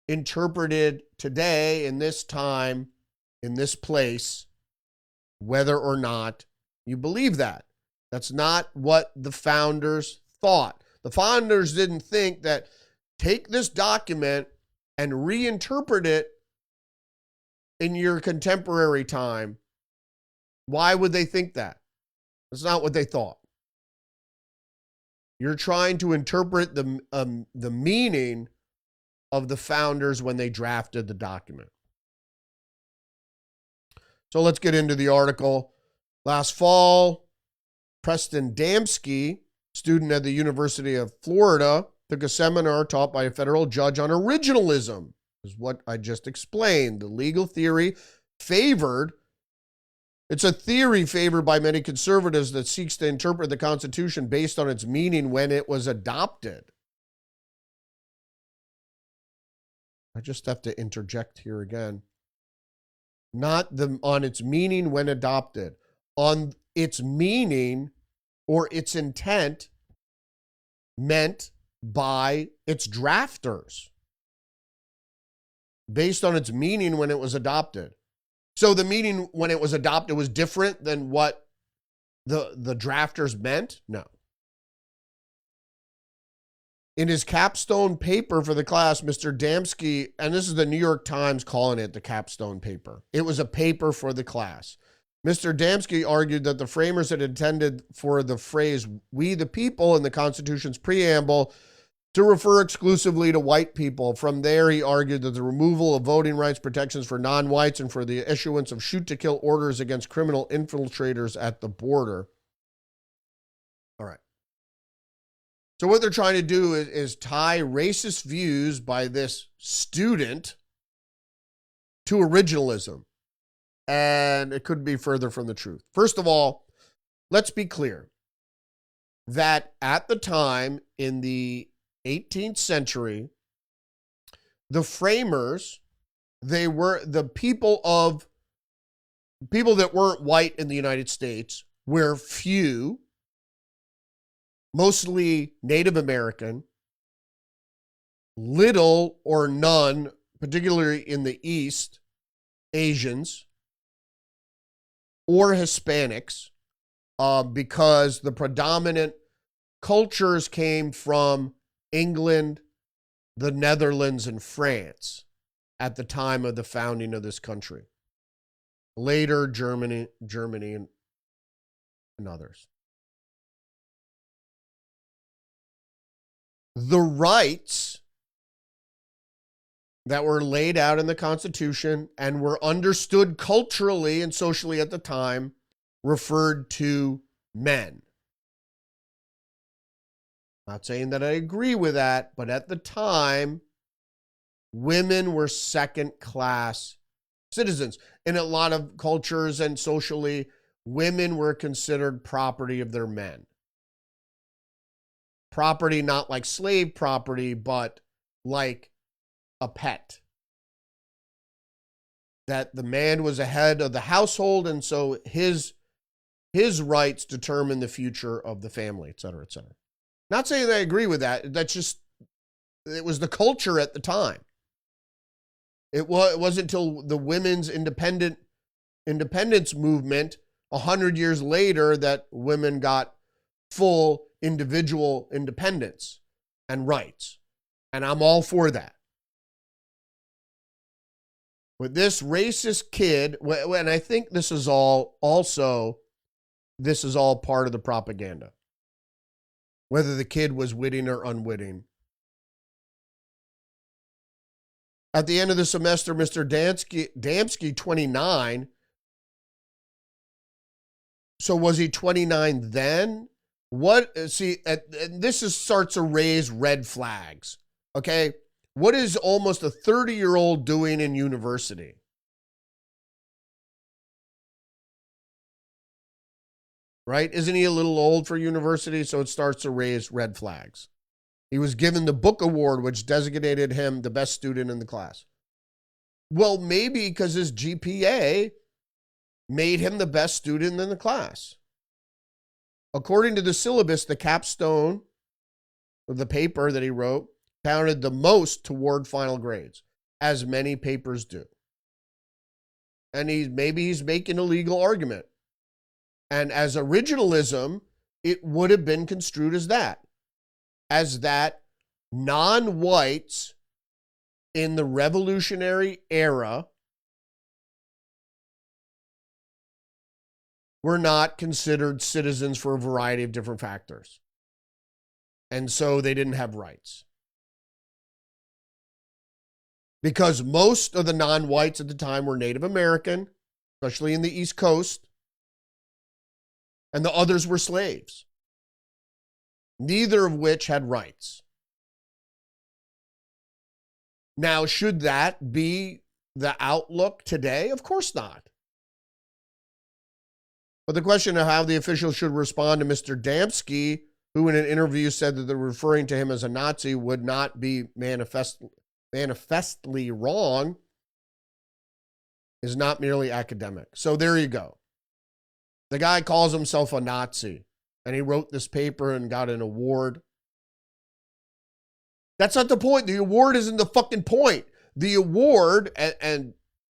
interpreted today, in this time, in this place, whether or not you believe that. That's not what the founders thought. The founders didn't think that take this document and reinterpret it in your contemporary time. Why would they think that? That's not what they thought. You're trying to interpret the meaning of the founders when they drafted the document. So let's get into the article. Last fall, Preston Damsky, student at the University of Florida, took a seminar taught by a federal judge on originalism. This is what I just explained. The legal theory it's a theory favored by many conservatives that seeks to interpret the Constitution based on its meaning when it was adopted. I just have to interject here again. Not on its meaning when adopted, on its meaning or its intent meant by its drafters, based on its meaning when it was adopted. So the meaning when it was adopted was different than what the drafters meant? No. In his capstone paper for the class, Mr. Damsky, and this is the New York Times calling it the capstone paper. It was a paper for the class. Mr. Damsky argued that the framers had intended for the phrase, "we the people," in the Constitution's preamble to refer exclusively to white people. From there, he argued that the removal of voting rights protections for non-whites and for the issuance of shoot-to-kill orders against criminal infiltrators at the border. All right. So what they're trying to do is tie racist views by this student to originalism. And it couldn't be further from the truth. First of all, let's be clear that at the time in the 18th century, the framers, they were the people that weren't white in the United States were few, mostly Native American, little or none, particularly in the East, Asians, or Hispanics, because the predominant cultures came from England, the Netherlands, and France at the time of the founding of this country. later Germany, and others. The rights that were laid out in the Constitution and were understood culturally and socially at the time referred to men. Not saying that I agree with that, but at the time, women were second-class citizens. In a lot of cultures and socially, women were considered property of their men. Property not like slave property, but like a pet. That the man was a head of the household, and so his rights determine the future of the family, et cetera, et cetera. Not saying that I agree with that. That's just, it was the culture at the time. It wasn't until the women's independence movement 100 years later that women got full individual independence and rights. And I'm all for that. With this racist kid, and I think this is all part of the propaganda. Whether the kid was witting or unwitting. At the end of the semester, Mr. Damsky, 29. So was he 29 then? This starts to raise red flags. Okay? What is almost a 30-year-old doing in university? Right? Isn't he a little old for university? So it starts to raise red flags. He was given the book award, which designated him the best student in the class. Well, maybe because his GPA made him the best student in the class. According to the syllabus, the capstone of the paper that he wrote counted the most toward final grades, as many papers do. And maybe he's making a legal argument. And as originalism, it would have been construed as that non-whites in the revolutionary era were not considered citizens for a variety of different factors. And so they didn't have rights. Because most of the non-whites at the time were Native American, especially in the East Coast. And the others were slaves, neither of which had rights. Now, should that be the outlook today? Of course not. But the question of how the officials should respond to Mr. Damsky, who in an interview said that they're referring to him as a Nazi, would not be manifestly wrong, is not merely academic. So there you go. The guy calls himself a Nazi, and he wrote this paper and got an award. That's not the point. The award isn't the fucking point. The award and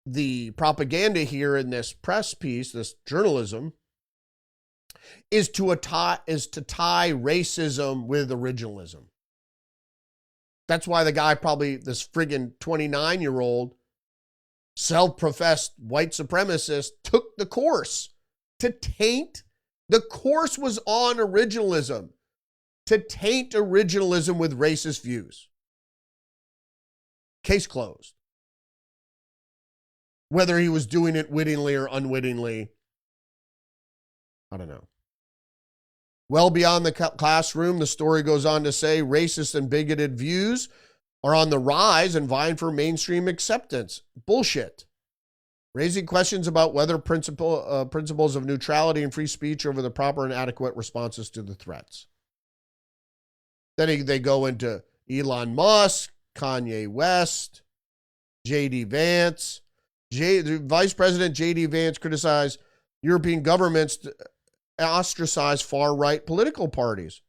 the propaganda here in this press piece, this journalism, is to tie racism with originalism. That's why the guy, probably this friggin' 29-year-old self-professed white supremacist, took the course. To taint, the course was on originalism, to taint originalism with racist views. Case closed. Whether he was doing it wittingly or unwittingly, I don't know. Well beyond the classroom, the story goes on to say racist and bigoted views are on the rise and vying for mainstream acceptance. Bullshit. Raising questions about whether principles of neutrality and free speech over the proper and adequate responses to the threats. Then they go into Elon Musk, Kanye West, J.D. Vance. Vice President J.D. Vance criticized European governments to ostracize far-right political parties.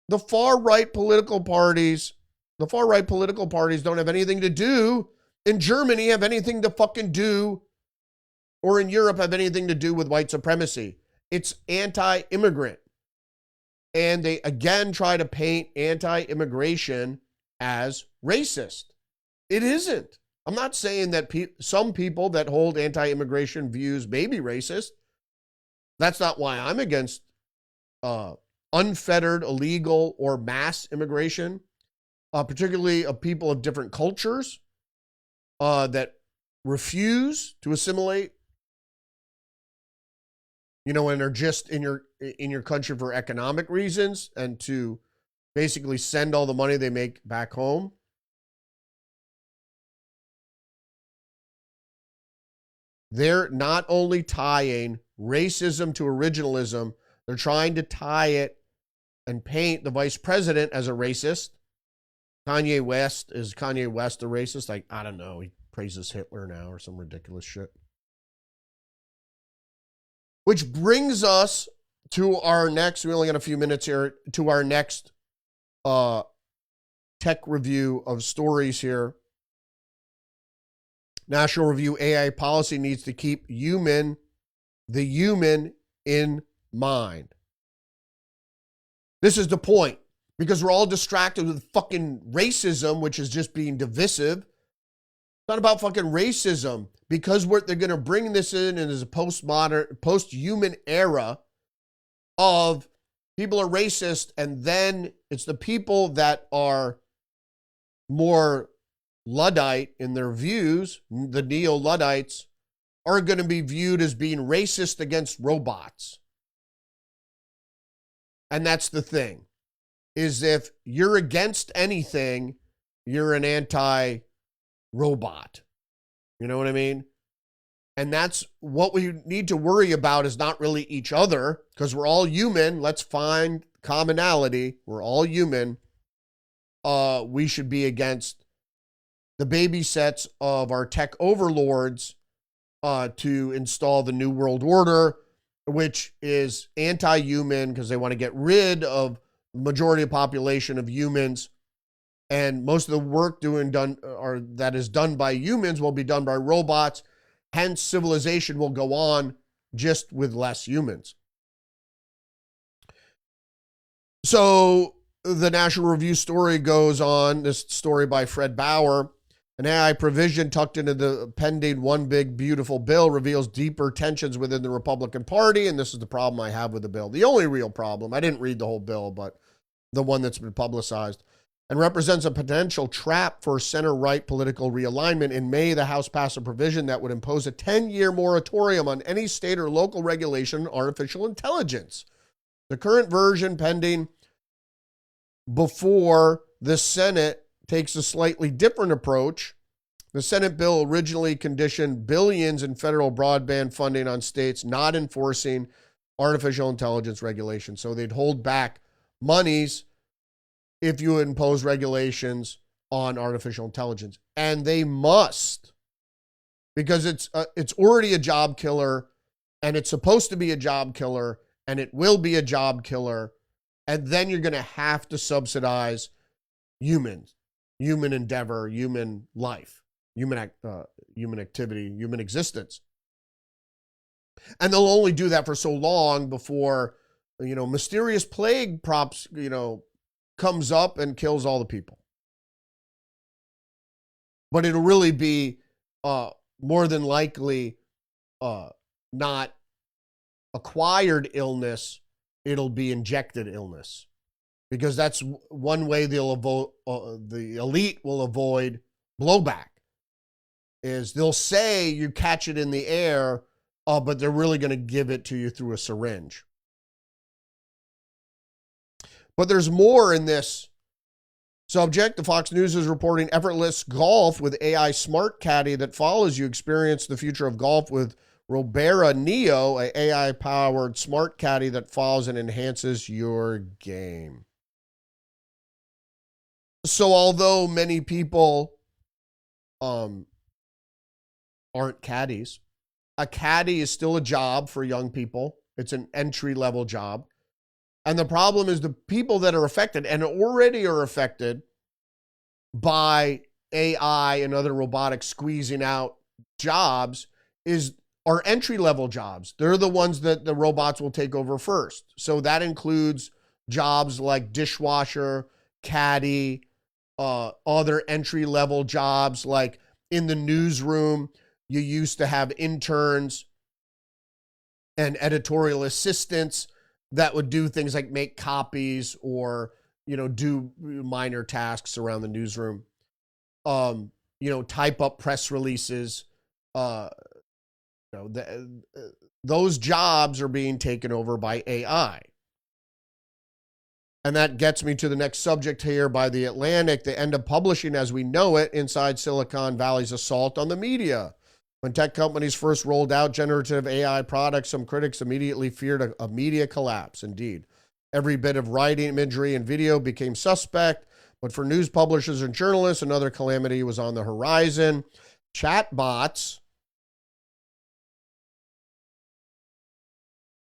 The far-right political parties don't have anything to do in Germany, have anything to fucking do, or in Europe have anything to do with white supremacy. It's anti-immigrant. And they again try to paint anti-immigration as racist. It isn't. I'm not saying that some people that hold anti-immigration views may be racist. That's not why I'm against unfettered, illegal, or mass immigration, particularly of people of different cultures that refuse to assimilate, and are just in your country for economic reasons and to basically send all the money they make back home. They're not only tying racism to originalism, they're trying to tie it and paint the vice president as a racist. Kanye West a racist? Like, I don't know. He praises Hitler now or some ridiculous shit. Which brings us to our next, we only got a few minutes here, to our next tech review of stories here. National Review AI policy needs to keep the human in mind. This is the point, because we're all distracted with fucking racism, which is just being divisive. It's not about fucking racism, because they're going to bring this in as a post-human era of people are racist, and then it's the people that are more Luddite in their views, the neo-Luddites, are going to be viewed as being racist against robots. And that's the thing, is if you're against anything, you're an anti-robot. You know what I mean? And that's what we need to worry about, is not really each other, because we're all human. Let's find commonality. We're all human. We should be against the baby sets of our tech overlords to install the New World Order, which is anti-human because they want to get rid of the majority of population of humans. And most of the work that is done by humans will be done by robots. Hence, civilization will go on just with less humans. So the National Review story goes on, this story by Fred Bauer. An AI provision tucked into the pending One Big Beautiful Bill reveals deeper tensions within the Republican Party, and this is the problem I have with the bill. The only real problem, I didn't read the whole bill, but the one that's been publicized, and represents a potential trap for center-right political realignment. In May, the House passed a provision that would impose a 10-year moratorium on any state or local regulation on artificial intelligence. The current version pending before the Senate takes a slightly different approach. The Senate bill originally conditioned billions in federal broadband funding on states not enforcing artificial intelligence regulation. So they'd hold back monies if you impose regulations on artificial intelligence. And they must, because it's already a job killer, and it's supposed to be a job killer, and it will be a job killer. And then you're going to have to subsidize humans. Human endeavor, human life, human activity, human existence. And they'll only do that for so long before, mysterious plague comes up and kills all the people. But it'll really be more than likely not acquired illness. It'll be injected illness. Because that's one way the elite will avoid blowback, is they'll say you catch it in the air, but they're really going to give it to you through a syringe. But there's more in this subject. The Fox News is reporting effortless golf with AI smart caddy that follows you. Experience the future of golf with Robera Neo, an AI-powered smart caddy that follows and enhances your game. So although many people aren't caddies, a caddy is still a job for young people. It's an entry-level job. And the problem is the people that are affected and already are affected by AI and other robotics squeezing out jobs are entry-level jobs. They're the ones that the robots will take over first. So that includes jobs like dishwasher, caddy, other entry-level jobs like in the newsroom, you used to have interns and editorial assistants that would do things like make copies or, do minor tasks around the newsroom. Type up press releases. Those jobs are being taken over by AI. And that gets me to the next subject here by The Atlantic. They end up publishing as we know it inside Silicon Valley's assault on the media. When tech companies first rolled out generative AI products, some critics immediately feared a media collapse. Indeed, every bit of writing, imagery, and video became suspect. But for news publishers and journalists, another calamity was on the horizon. Chatbots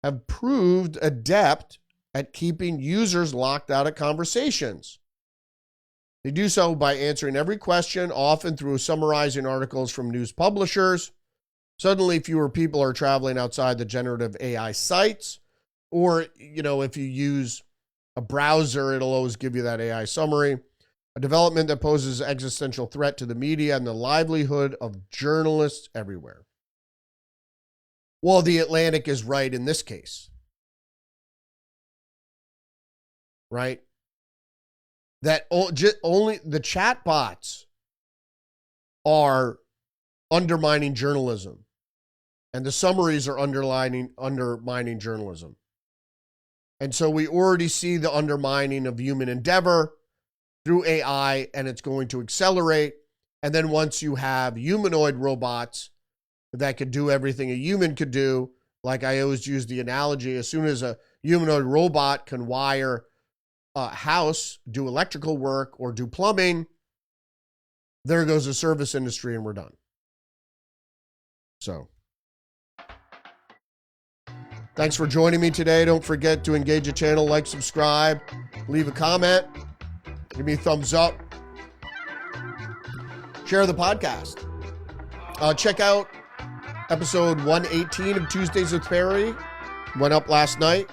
have proved adept at keeping users locked out of conversations. They do so by answering every question, often through summarizing articles from news publishers. Suddenly, fewer people are traveling outside the generative AI sites. Or, if you use a browser, it'll always give you that AI summary. A development that poses an existential threat to the media and the livelihood of journalists everywhere. Well, The Atlantic is right in this case. Right? That only the chatbots are undermining journalism, and the summaries are undermining journalism. And so we already see the undermining of human endeavor through AI, and it's going to accelerate. And then once you have humanoid robots that could do everything a human could do, like I always use the analogy, as soon as a humanoid robot can wire a house, do electrical work, or do plumbing, there goes the service industry and we're done. So, thanks for joining me today. Don't forget to engage the channel, like, subscribe, leave a comment, give me a thumbs up, share the podcast. Check out episode 118 of Tuesdays with Perry. Went up last night,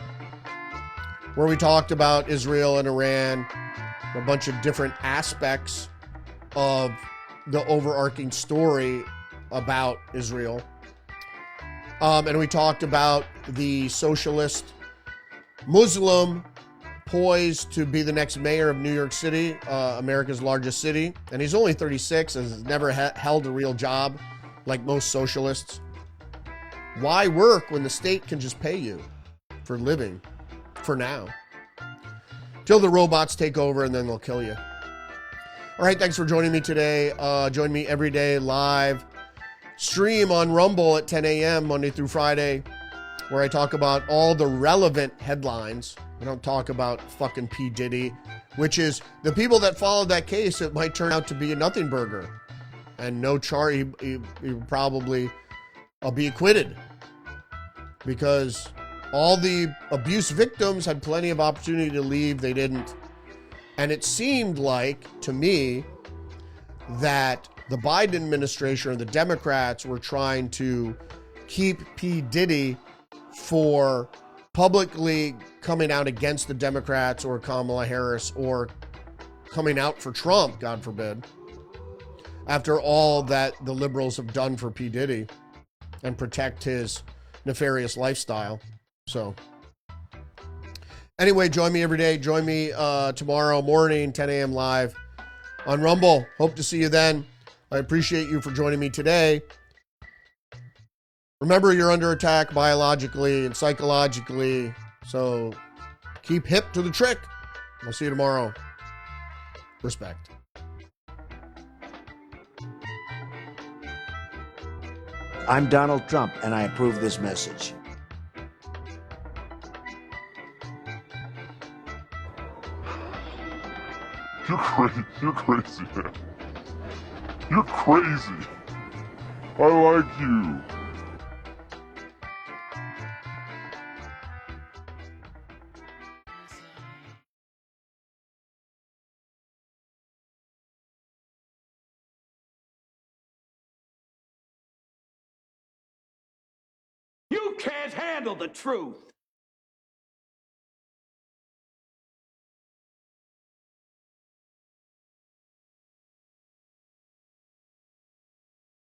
where we talked about Israel and Iran, a bunch of different aspects of the overarching story about Israel. And we talked about the socialist Muslim poised to be the next mayor of New York City, America's largest city. And he's only 36 and has never held a real job like most socialists. Why work when the state can just pay you for living for now? Till the robots take over and then they'll kill you. All right, thanks for joining me today. Join me every day live. Stream on Rumble at 10 a.m. Monday through Friday, where I talk about all the relevant headlines. I don't talk about fucking P. Diddy, which is the people that followed that case, it might turn out to be a nothing burger. And no charge, he probably be acquitted. Because all the abuse victims had plenty of opportunity to leave. They didn't. And it seemed like, to me, that the Biden administration or the Democrats were trying to keep P. Diddy for publicly coming out against the Democrats or Kamala Harris or coming out for Trump, God forbid, after all that the liberals have done for P. Diddy and protect his nefarious lifestyle. So anyway, join me every day. Join me tomorrow morning, 10 a.m. live on Rumble. Hope to see you then. I appreciate you for joining me today. Remember, you're under attack biologically and psychologically, so keep hip to the trick. I'll see you tomorrow. Respect.
I'm Donald Trump, and I approve this message.
You're crazy. You're crazy, man. You're crazy. I like you.
You can't handle the truth.